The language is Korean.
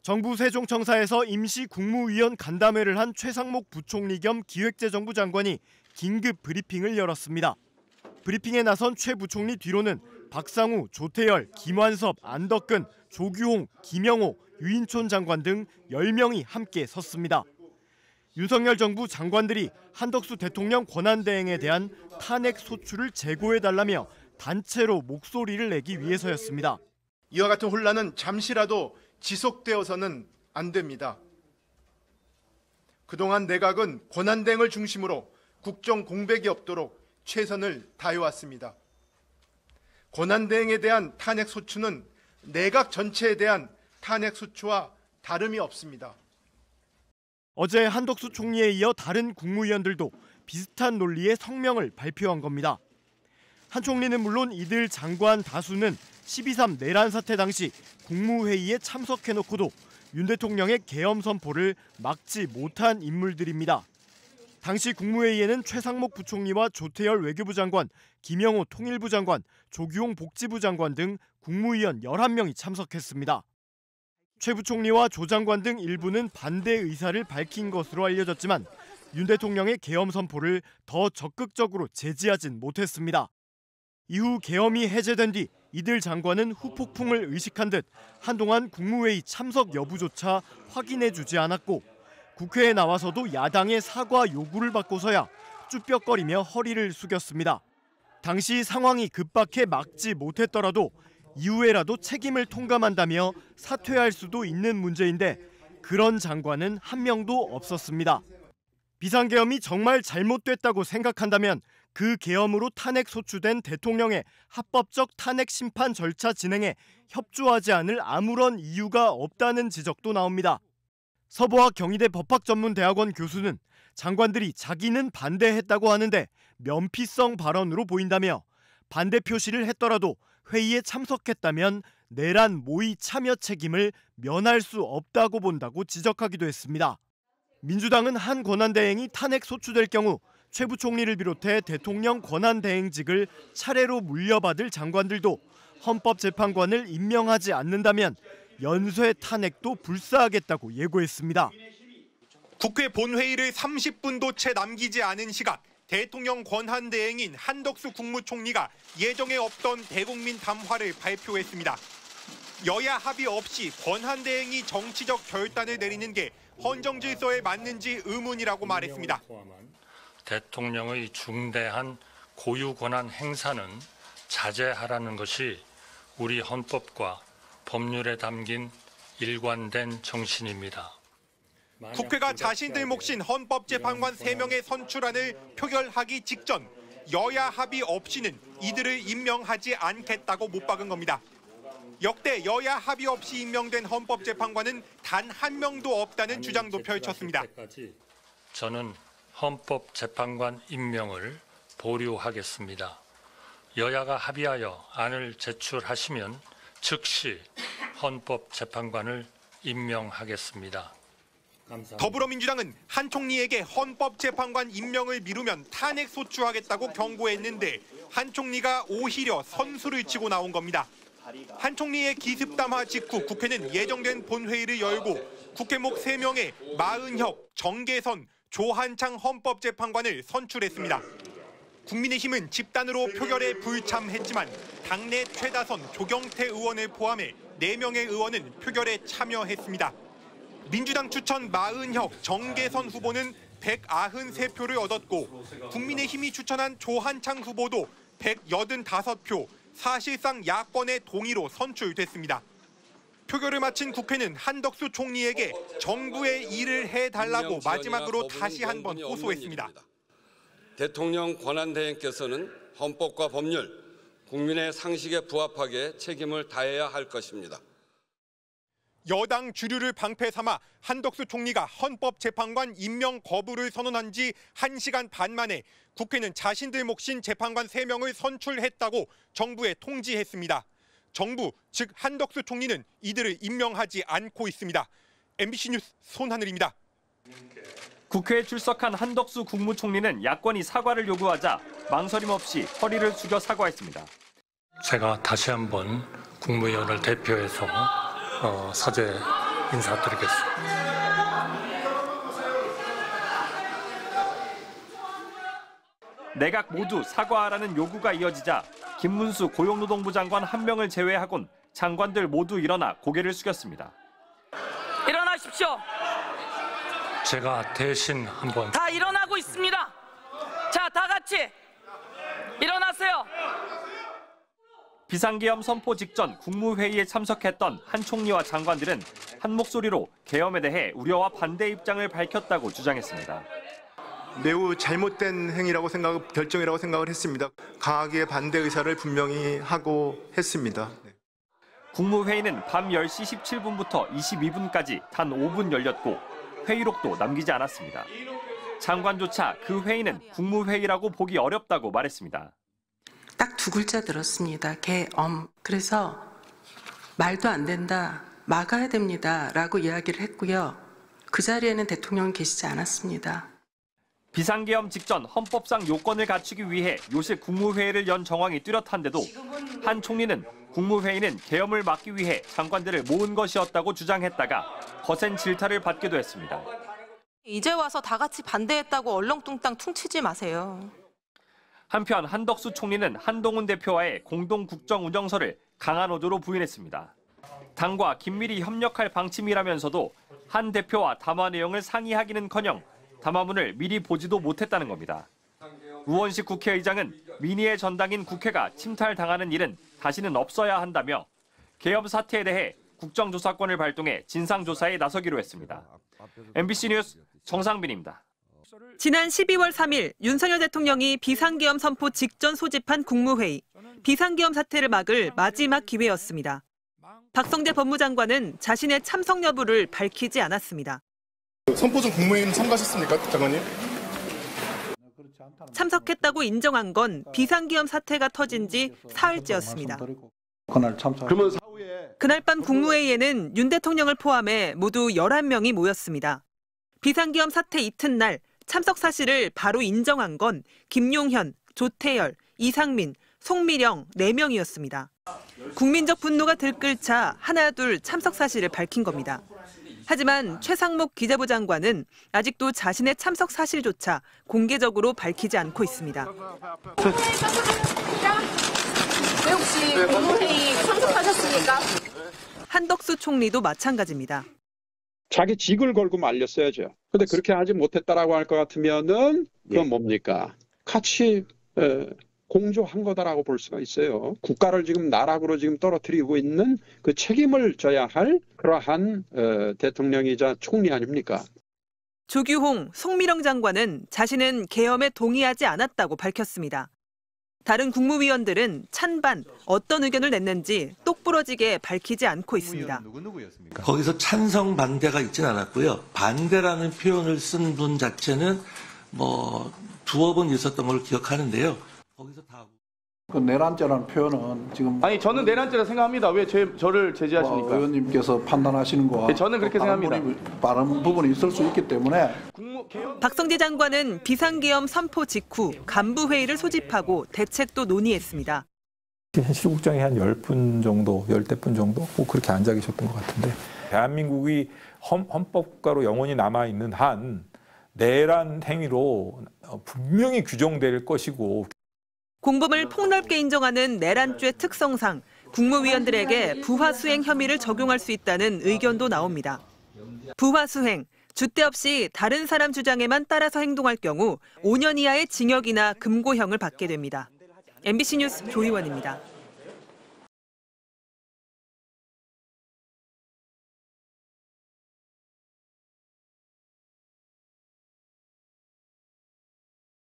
정부 세종청사에서 임시 국무위원 간담회를 한 최상목 부총리 겸 기획재정부 장관이 긴급 브리핑을 열었습니다. 브리핑에 나선 최 부총리 뒤로는 박상우, 조태열, 김완섭, 안덕근, 조규홍, 김영호, 유인촌 장관 등 10명이 함께 섰습니다. 윤석열 정부 장관들이 한덕수 대통령 권한대행에 대한 탄핵 소추를 재고해달라며 단체로 목소리를 내기 위해서였습니다. 이와 같은 혼란은 잠시라도 지속되어서는 안 됩니다. 그동안 내각은 권한대행을 중심으로 국정 공백이 없도록 최선을 다해왔습니다. 권한대행에 대한 탄핵 소추는 내각 전체에 대한 탄핵 소추와 다름이 없습니다. 어제 한덕수 총리에 이어 다른 국무위원들도 비슷한 논리의 성명을 발표한 겁니다. 한 총리는 물론 이들 장관 다수는 12.3 내란 사태 당시 국무회의에 참석해놓고도 윤 대통령의 계엄 선포를 막지 못한 인물들입니다. 당시 국무회의에는 최상목 부총리와 조태열 외교부 장관, 김영호 통일부 장관, 조규홍 복지부 장관 등 국무위원 11명이 참석했습니다. 최 부총리와 조 장관 등 일부는 반대 의사를 밝힌 것으로 알려졌지만 윤 대통령의 계엄 선포를 더 적극적으로 제지하진 못했습니다. 이후 계엄이 해제된 뒤 이들 장관은 후폭풍을 의식한 듯 한동안 국무회의 참석 여부조차 확인해주지 않았고 국회에 나와서도 야당의 사과 요구를 받고서야 쭈뼛거리며 허리를 숙였습니다. 당시 상황이 급박해 막지 못했더라도 이후에라도 책임을 통감한다며 사퇴할 수도 있는 문제인데 그런 장관은 한 명도 없었습니다. 비상계엄이 정말 잘못됐다고 생각한다면 그 계엄으로 탄핵 소추된 대통령의 합법적 탄핵 심판 절차 진행에 협조하지 않을 아무런 이유가 없다는 지적도 나옵니다. 서보학 경희대 법학전문대학원 교수는 장관들이 자기는 반대했다고 하는데 면피성 발언으로 보인다며 반대 표시를 했더라도 회의에 참석했다면 내란 모의 참여 책임을 면할 수 없다고 본다고 지적하기도 했습니다. 민주당은 한 권한대행이 탄핵 소추될 경우 최 부총리를 비롯해 대통령 권한대행직을 차례로 물려받을 장관들도 헌법재판관을 임명하지 않는다면 연쇄 탄핵도 불사하겠다고 예고했습니다. 국회 본회의를 30분도 채 남기지 않은 시각 대통령 권한대행인 한덕수 국무총리가 예정에 없던 대국민 담화를 발표했습니다. 여야 합의 없이 권한대행이 정치적 결단을 내리는 게 헌정 질서에 맞는지 의문이라고 말했습니다. 대통령의 중대한 고유 권한 행사는 자제하라는 것이 우리 헌법과 법률에 담긴 일관된 정신입니다. 국회가 자신들 몫인 헌법재판관 3명의 선출안을 표결하기 직전 여야 합의 없이는 이들을 임명하지 않겠다고 못 박은 겁니다. 역대 여야 합의 없이 임명된 헌법재판관은 단 한 명도 없다는 주장도 펼쳤습니다. 저는 헌법재판관 임명을 보류하겠습니다. 여야가 합의하여 안을 제출하시면 즉시 헌법재판관을 임명하겠습니다. 감사합니다. 더불어민주당은 한 총리에게 헌법재판관 임명을 미루면 탄핵 소추하겠다고 경고했는데 한 총리가 오히려 선수를 치고 나온 겁니다. 한 총리의 기습담화 직후 국회는 예정된 본회의를 열고 국회목 3명의 마은혁, 정계선, 조한창 헌법재판관을 선출했습니다. 국민의힘은 집단으로 표결에 불참했지만 당내 최다선 조경태 의원을 포함해 4명의 의원은 표결에 참여했습니다. 민주당 추천 마은혁, 정계선 후보는 193표를 얻었고 국민의힘이 추천한 조한창 후보도 185표, 사실상 야권의 동의로 선출됐습니다. 표결을 마친 국회는 한덕수 총리에게 정부의 일을 해달라고 마지막으로 다시 한번 호소했습니다. 대통령 권한대행께서는 헌법과 법률, 국민의 상식에 부합하게 책임을 다해야 할 것입니다. 여당 주류를 방패 삼아 한덕수 총리가 헌법재판관 임명 거부를 선언한 지 1시간 반 만에 국회는 자신들 몫인 재판관 3명을 선출했다고 정부에 통지했습니다. 정부, 즉 한덕수 총리는 이들을 임명하지 않고 있습니다. MBC 뉴스 손하늘입니다. 국회에 출석한 한덕수 국무총리는 야권이 사과를 요구하자 망설임 없이 허리를 숙여 사과했습니다. 제가 다시 한번 국무위원을 대표해서 사죄 인사드리겠습니다. 내각 모두 사과하라는 요구가 이어지자 김문수 고용노동부 장관 한 명을 제외하곤 장관들 모두 일어나 고개를 숙였습니다. 일어나십시오. 제가 대신 한번 다 일어나고 있습니다. 자, 다 같이 일어나세요. 비상계엄 선포 직전 국무회의에 참석했던 한 총리와 장관들은 한 목소리로 계엄에 대해 우려와 반대 입장을 밝혔다고 주장했습니다. 매우 잘못된 결정이라고 생각을 했습니다. 강하게 반대 의사를 분명히 하고 했습니다. 국무회의는 밤 10시 17분부터 22분까지 단 5분 열렸고 회의록도 남기지 않았습니다. 장관조차 그 회의는 국무회의라고 보기 어렵다고 말했습니다. 딱 두 글자 들었습니다. 계엄. 그래서 말도 안 된다, 막아야 됩니다라고 이야기를 했고요. 그 자리에는 대통령은 계시지 않았습니다. 비상계엄 직전 헌법상 요건을 갖추기 위해 요새 국무회의를 연 정황이 뚜렷한데도 한 총리는 국무회의는 계엄을 막기 위해 장관들을 모은 것이었다고 주장했다가 거센 질타를 받기도 했습니다. 이제 와서 다 같이 반대했다고 얼렁뚱땅 퉁치지 마세요. 한편 한덕수 총리는 한동훈 대표와의 공동 국정 운영서를 강한 어조로 부인했습니다. 당과 긴밀히 협력할 방침이라면서도 한 대표와 담화 내용을 상의하기는커녕 담화문을 미리 보지도 못했다는 겁니다. 우원식 국회의장은 민의의 전당인 국회가 침탈당하는 일은 다시는 없어야 한다며 계엄 사태에 대해 국정조사권을 발동해 진상조사에 나서기로 했습니다. MBC 뉴스 정상빈입니다. 지난 12월 3일 윤석열 대통령이 비상계엄 선포 직전 소집한 국무회의. 비상계엄 사태를 막을 마지막 기회였습니다. 박성재 법무장관은 자신의 참석 여부를 밝히지 않았습니다. 선포 전 국무회의는 참가하셨습니까, 장관님? 참석했다고 인정한 건 비상계엄 사태가 터진 지 사흘째였습니다. 그날 밤 국무회의에는 윤 대통령을 포함해 모두 11명이 모였습니다. 비상계엄 사태 이튿날 참석 사실을 바로 인정한 건 김용현, 조태열, 이상민, 송미령 4명이었습니다. 국민적 분노가 들끓자 하나둘 참석 사실을 밝힌 겁니다. 하지만 최상목 기재부 장관은 아직도 자신의 참석 사실조차 공개적으로 밝히지 않고 있습니다. 왜 혹시 국무회의 참석하셨습니까? 한덕수 총리도 마찬가지입니다. 자기 직을 걸고 말렸어야죠. 근데 그렇게 하지 못했다라고 할 것 같으면은 그건 뭡니까? 같이 공조한 거다라고 볼 수가 있어요. 국가를 지금 나락으로 지금 떨어뜨리고 있는 그 책임을 져야 할 그러한 대통령이자 총리 아닙니까? 조규홍, 송미령 장관은 자신은 계엄에 동의하지 않았다고 밝혔습니다. 다른 국무위원들은 찬반, 어떤 의견을 냈는지 똑부러지게 밝히지 않고 있습니다. 거기서 찬성, 반대가 있지는 않았고요. 반대라는 표현을 쓴 분 자체는 두어 번 있었던 걸 기억하는데요. 거기서 다. 그 내란죄라는 표현은 지금 저는 내란죄라 생각합니다. 왜 저를 제지하십니까? 의원님께서 판단하시는 거와 저는 그렇게 생각합니다. 다른 부분이 있을 수 있기 때문에 박성재 장관은 비상계엄 선포 직후 간부회의를 소집하고 대책도 논의했습니다. 현실국장이 한 10분 정도, 10분 정도 그렇게 앉아 계셨던 것 같은데 대한민국이 헌법가로 영원히 남아있는 한 내란 행위로 분명히 규정될 것이고 공범을 폭넓게 인정하는 내란죄 특성상 국무위원들에게 부하수행 혐의를 적용할 수 있다는 의견도 나옵니다. 부하수행, 줏대 없이 다른 사람 주장에만 따라서 행동할 경우 5년 이하의 징역이나 금고형을 받게 됩니다. MBC 뉴스 조희원입니다.